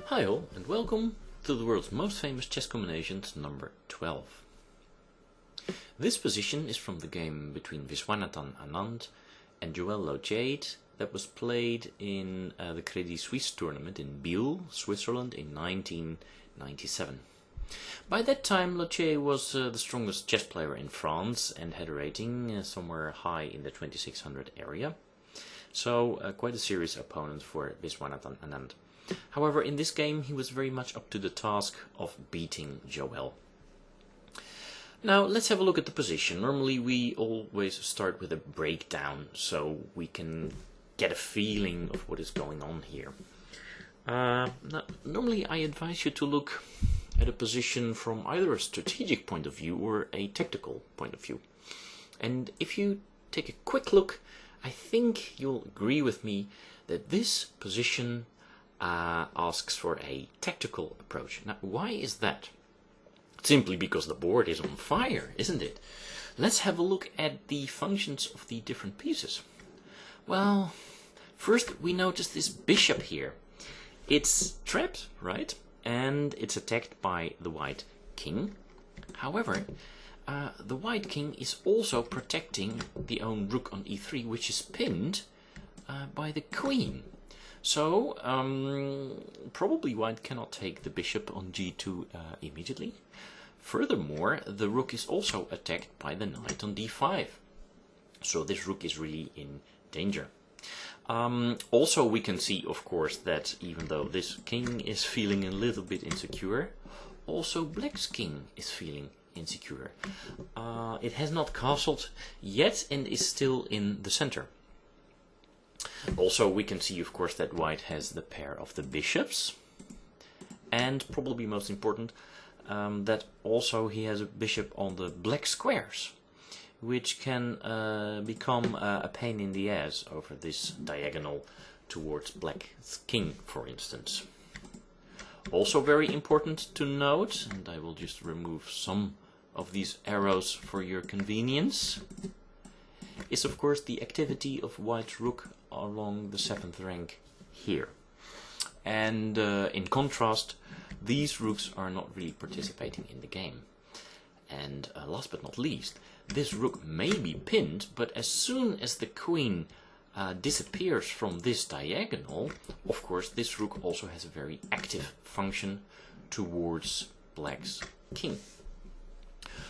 Hi all, and welcome to the world's most famous chess combinations number 12. This position is from the game between Viswanathan Anand and Lautier that was played in the Credit Suisse tournament in Biel, Switzerland in 1997. By that time Lautier was the strongest chess player in France and had a rating somewhere high in the 2600 area. So quite a serious opponent for Viswanathan Anand. However, in this game he was very much up to the task of beating Joel. Now let's have a look at the position. Normally we always start with a breakdown so we can get a feeling of what is going on here. Now, normally I advise you to look at a position from either a strategic point of view or a tactical point of view. And if you take a quick look, I think you'll agree with me that this position asks for a tactical approach. Now, why is that? Simply because the board is on fire, isn't it? Let's have a look at the functions of the different pieces. Well, first we notice this bishop here. It's trapped, right? And it's attacked by the white king. However, the white king is also protecting the own rook on e3, which is pinned by the queen. So, probably white cannot take the bishop on g2 immediately. Furthermore, the rook is also attacked by the knight on d5. So this rook is really in danger. Also, we can see, of course, that even though this king is feeling a little bit insecure, also black's king is feeling insecure. It has not castled yet and is still in the center. Also, we can see, of course, that white has the pair of the bishops, and probably most important, that also he has a bishop on the black squares, which can become a pain in the ass over this diagonal towards black's king, for instance. Also very important to note, and I will just remove some of these arrows for your convenience, is of course the activity of white's rook along the 7th rank here. And in contrast, these rooks are not really participating in the game. And last but not least, this rook may be pinned, but as soon as the queen disappears from this diagonal, of course this rook also has a very active function towards black's king.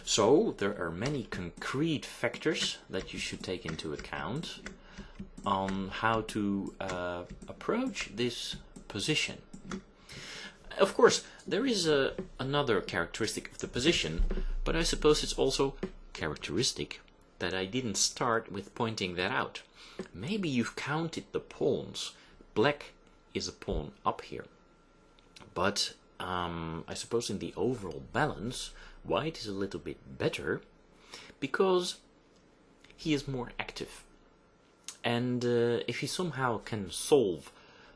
So there are many concrete factors that you should take into account on how to approach this position. Of course, there is another characteristic of the position, but I suppose it's also characteristic that I didn't start with pointing that out. Maybe you've counted the pawns. Black is a pawn up here. But I suppose in the overall balance, white is a little bit better because he is more active. And if he somehow can solve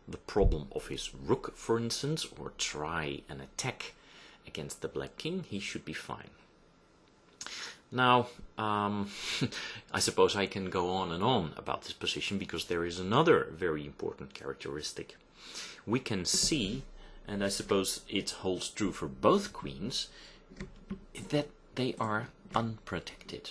the problem of his rook, for instance, or try an attack against the black king, he should be fine. Now, I suppose I can go on and on about this position because there is another very important characteristic. We can see, and I suppose it holds true for both queens, that they are unprotected.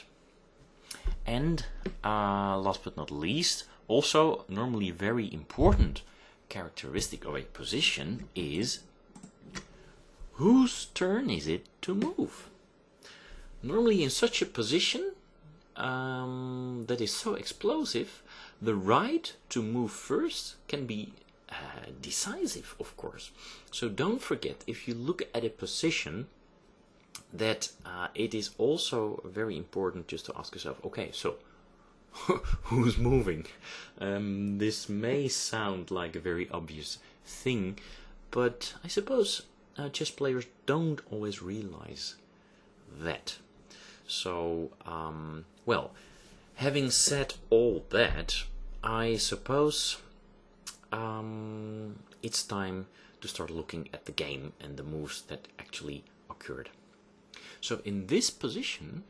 And last but not least, also normally very important characteristic of a position is whose turn is it to move? Normally in such a position that is so explosive, the right to move first can be decisive, of course. So don't forget, if you look at a position, that it is also very important just to ask yourself, okay, so who's moving? This may sound like a very obvious thing, but I suppose chess players don't always realize that. So, well, having said all that, I suppose it's time to start looking at the game and the moves that actually occurred. So in this position,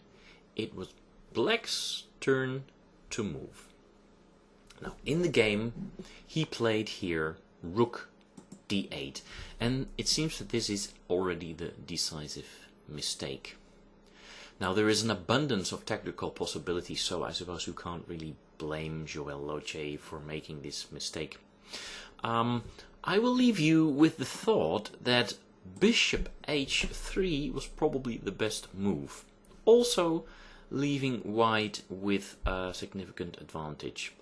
it was black's turn to move. Now in the game, he played here rook d8. And it seems that this is already the decisive mistake. Now there is an abundance of tactical possibilities, so I suppose you can't really blame Joël Lautier for making this mistake. I will leave you with the thought that bishop h3 was probably the best move, also leaving white with a significant advantage.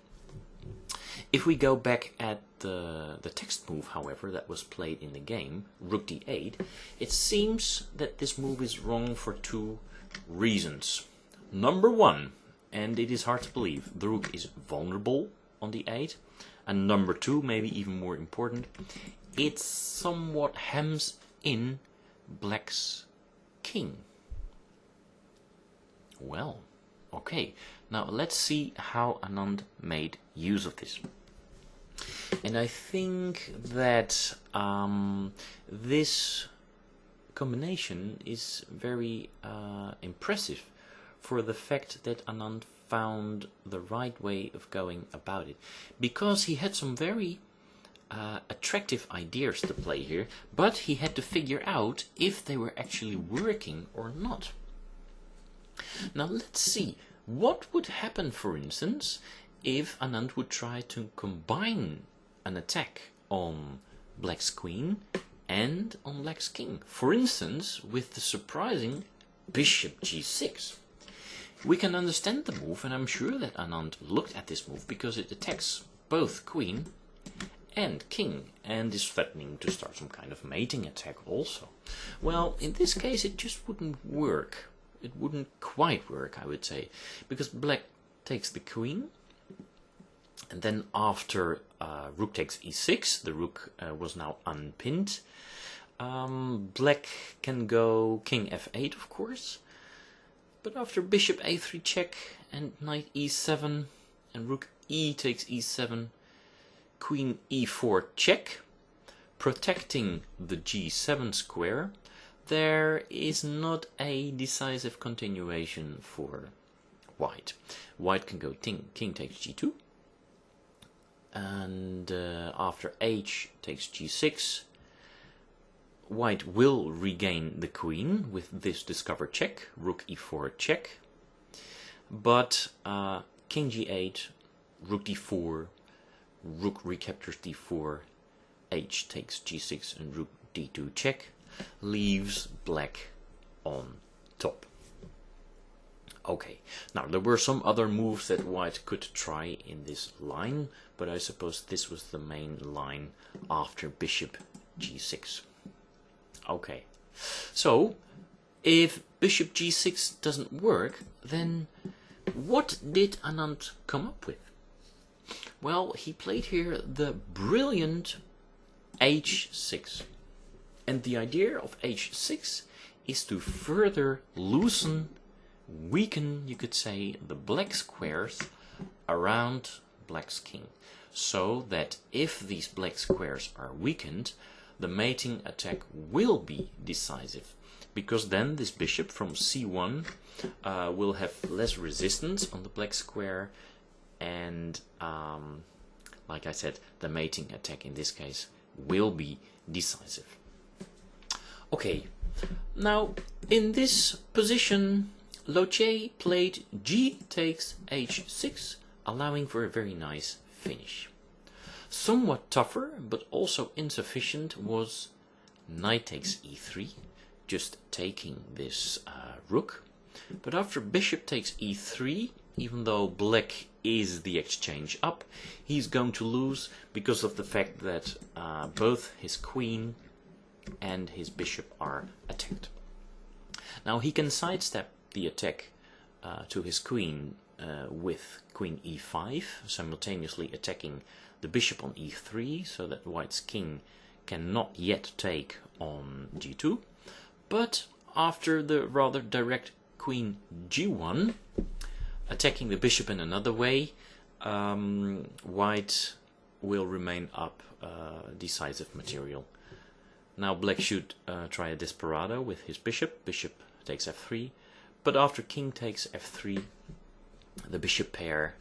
If we go back at the text move, however, that was played in the game, rook d8, it seems that this move is wrong for two reasons. Number one, and it is hard to believe, the rook is vulnerable on d8, and number two, maybe even more important, it somewhat hems in black's king. Well, okay, now let's see how Anand made use of this. And I think that this combination is very impressive for the fact that Anand found the right way of going about it, because he had some very attractive ideas to play here, but he had to figure out if they were actually working or not. Now let's see what would happen, for instance, if Anand would try to combine an attack on black's queen and on black's king, for instance with the surprising bishop g6. We can understand the move, and I'm sure that Anand looked at this move because it attacks both queen and king and is threatening to start some kind of mating attack also. Well, in this case it just wouldn't work. It wouldn't quite work, I would say, because black takes the queen, and then after rook takes e6, the rook was now unpinned. Black can go king f8, of course, but after bishop a3 check and knight e7 and rook e takes e7, queen e4 check, protecting the g7 square, there is not a decisive continuation for white. White can go king takes g2, and after h takes g6, white will regain the queen with this discovered check, rook e4 check, but king g8, rook d4, rook recaptures d4, h takes g6 and rook d2 check, leaves black on top. Okay, now there were some other moves that white could try in this line, but I suppose this was the main line after bishop g6. Okay, so if bishop g6 doesn't work, then what did Anand come up with? Well, he played here the brilliant h6. And the idea of h6 is to further loosen, weaken, you could say, the black squares around black's king, so that if these black squares are weakened, the mating attack will be decisive, because then this bishop from c1 will have less resistance on the black square, and like I said, the mating attack in this case will be decisive. Okay, now in this position Lautier played g takes h6, allowing for a very nice finish. Somewhat tougher, but also insufficient, was knight takes e3, just taking this rook. But after bishop takes e3, even though black is the exchange up, he's going to lose because of the fact that both his queen and his bishop are attacked. Now he can sidestep the attack to his queen with queen e5, simultaneously attacking the bishop on e3, so that white's king cannot yet take on g2. But after the rather direct queen g1, attacking the bishop in another way, white will remain up decisive material. Now black should try a desperado with his bishop. Bishop takes f3, but after king takes f3, the bishop pair,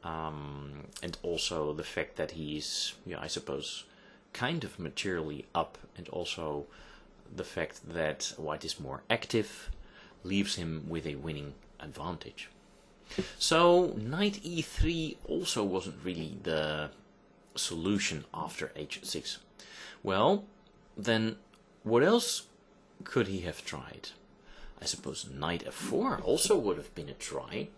and also the fact that he's, I suppose, kind of materially up, and also the fact that white is more active leaves him with a winning advantage. So knight e3 also wasn't really the solution after h6. Well, then what else could he have tried? I suppose knight f4 also would have been a try.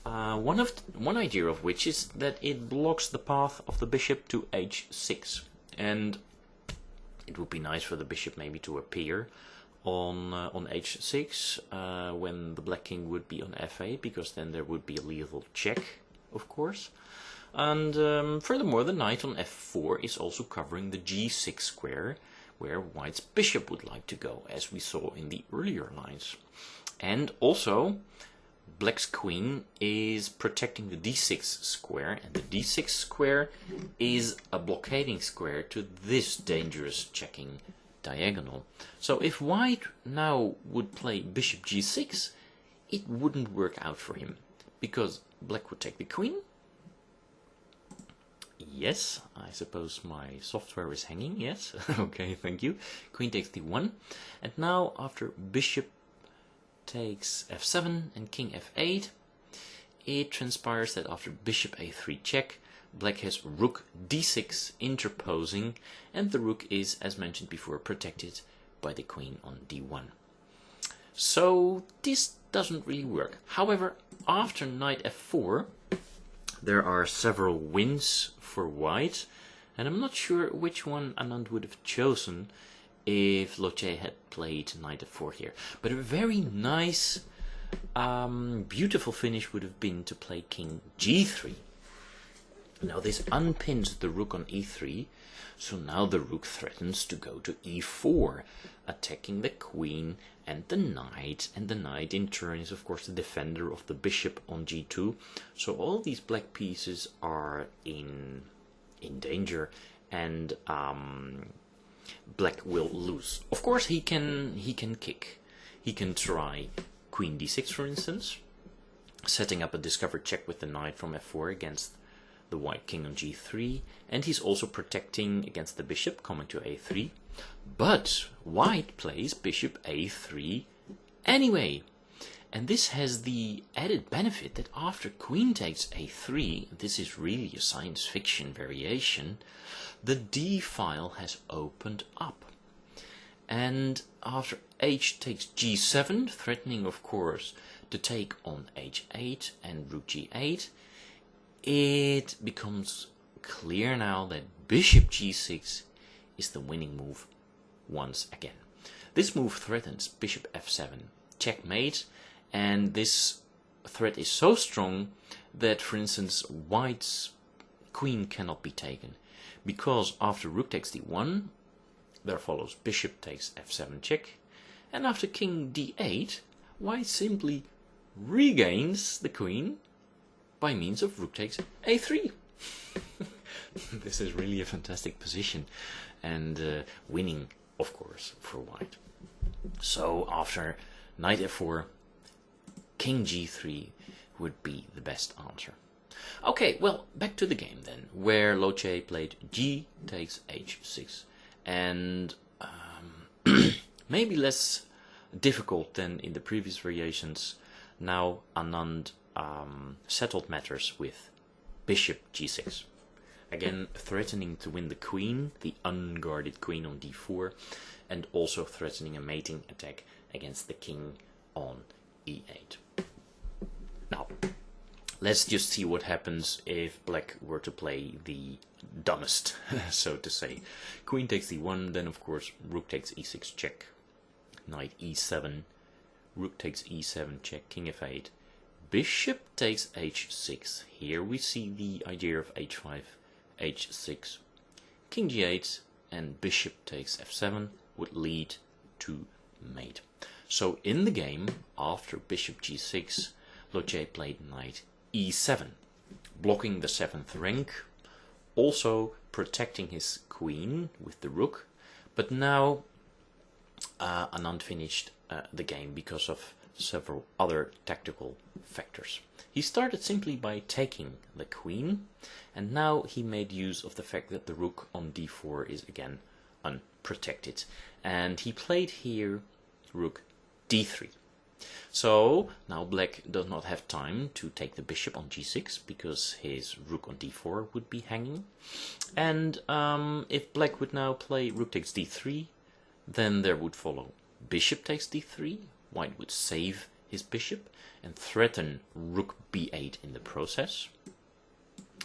One idea of which is that it blocks the path of the bishop to h6, and it would be nice for the bishop maybe to appear on h6 when the black king would be on f8, because then there would be a lethal check, of course. And furthermore, the knight on f4 is also covering the g6 square, where white's bishop would like to go, as we saw in the earlier lines. And also, black's queen is protecting the d6 square, and the d6 square is a blockading square to this dangerous checking diagonal. So if white now would play bishop g6, it wouldn't work out for him, because black would take the queen. Yes, I suppose my software is hanging, yes. Okay, thank you. Queen takes d1, and now after bishop takes f7 and king f8, it transpires that after bishop a3 check, black has rook d6 interposing, and the rook is, as mentioned before, protected by the queen on d1. So this doesn't really work. However, after knight f4, there are several wins for white, and I'm not sure which one Anand would have chosen if Lautier had played knight f4 here. But a very nice, beautiful finish would have been to play king g3. Now this unpins the rook on e3, so now the rook threatens to go to e4, attacking the queen and the knight in turn is of course the defender of the bishop on g2. So all these black pieces are in danger, and black will lose. Of course he can kick. He can try queen d6, for instance, setting up a discovered check with the knight from f4 against the white king on g3, and he's also protecting against the bishop coming to a3. But white plays bishop a3 anyway, and this has the added benefit that after queen takes a3, this is really a science fiction variation, the d file has opened up. And after h takes g7, threatening of course to take on h8 and rook g8, it becomes clear now that bishop g6 is the winning move once again. This move threatens bishop f7, checkmate, and this threat is so strong that, for instance, white's queen cannot be taken, because after rook takes d1, there follows bishop takes f7 check, and after king d8, white simply regains the queen by means of rook takes a3. This is really a fantastic position, and winning, of course, for white. So after knight f4, king g3 would be the best answer. Okay, well, back to the game then, where Lautier played g takes h6, and maybe less difficult than in the previous variations. Now Anand settled matters with bishop g6, again threatening to win the queen, the unguarded queen on d4, and also threatening a mating attack against the king on e8. Now let's just see what happens if black were to play the dumbest, so to say. Queen takes d1, then of course rook takes e6 check, knight e7, rook takes e7 check, king f8, bishop takes h6. Here we see the idea of h5, h6, king g8, and bishop takes f7 would lead to mate. So in the game, after bishop g6, Lautier played knight e7, blocking the 7th rank, also protecting his queen with the rook. But now Anand finished the game because of several other tactical factors. He started simply by taking the queen, and now he made use of the fact that the rook on d4 is again unprotected. And he played here rook d3. So now black does not have time to take the bishop on g6 because his rook on d4 would be hanging. And if black would now play rook takes d3, then there would follow bishop takes d3. White would save his bishop and threaten rook b8 in the process.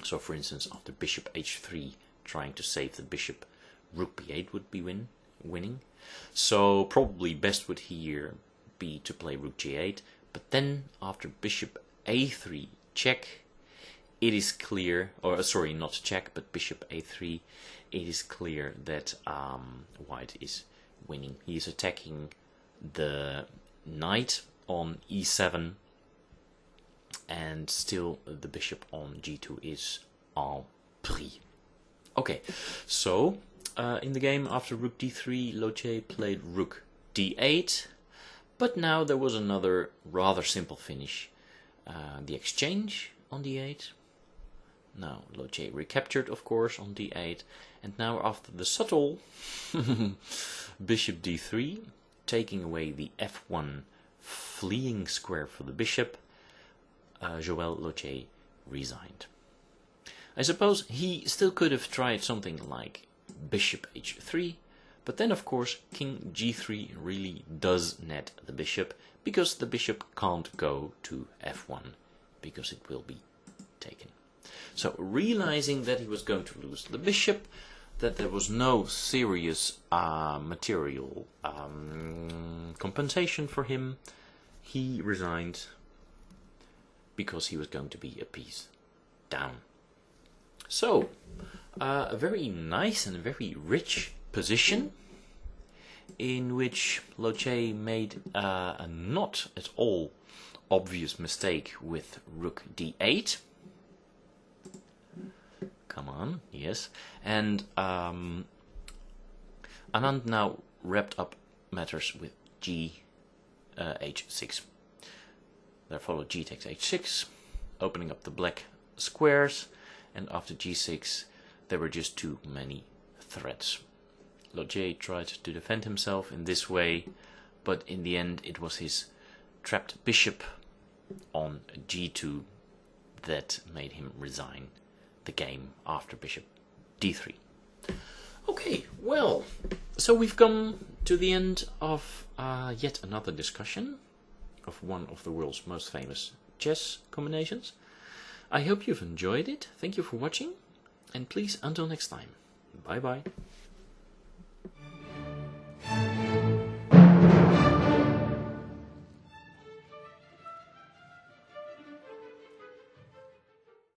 So for instance, after bishop h3 trying to save the bishop, rook b8 would be winning. So probably best would here be to play rook g8, but then after bishop a3 check, it is clear, or sorry, not check, but bishop a3, it is clear that white is winning. He is attacking the knight on e7, and still the bishop on g2 is en prise. Okay, so in the game after rook d3, Lautier played rook d8, but now there was another rather simple finish. The exchange on d8. Now Lautier recaptured, of course, on d8, and now after the subtle bishop d3, taking away the f1 fleeing square for the bishop, Joël Lautier resigned. I suppose he still could have tried something like bishop h3, but then of course king g3 really does net the bishop, because the bishop can't go to f1 because it will be taken. So realizing that he was going to lose the bishop, that there was no serious material compensation for him, he resigned because he was going to be a piece down. So a very nice and very rich position in which Lautier made a not at all obvious mistake with rook d8. Come on, yes. And Anand now wrapped up matters with h6. There followed g takes h6, opening up the black squares, and after g6 there were just too many threats. Lautier tried to defend himself in this way, but in the end it was his trapped bishop on g2 that made him resign the game after bishop d3. Okay, well, so we've come to the end of yet another discussion of one of the world's most famous chess combinations. I hope you've enjoyed it. Thank you for watching, and please, until next time, bye bye.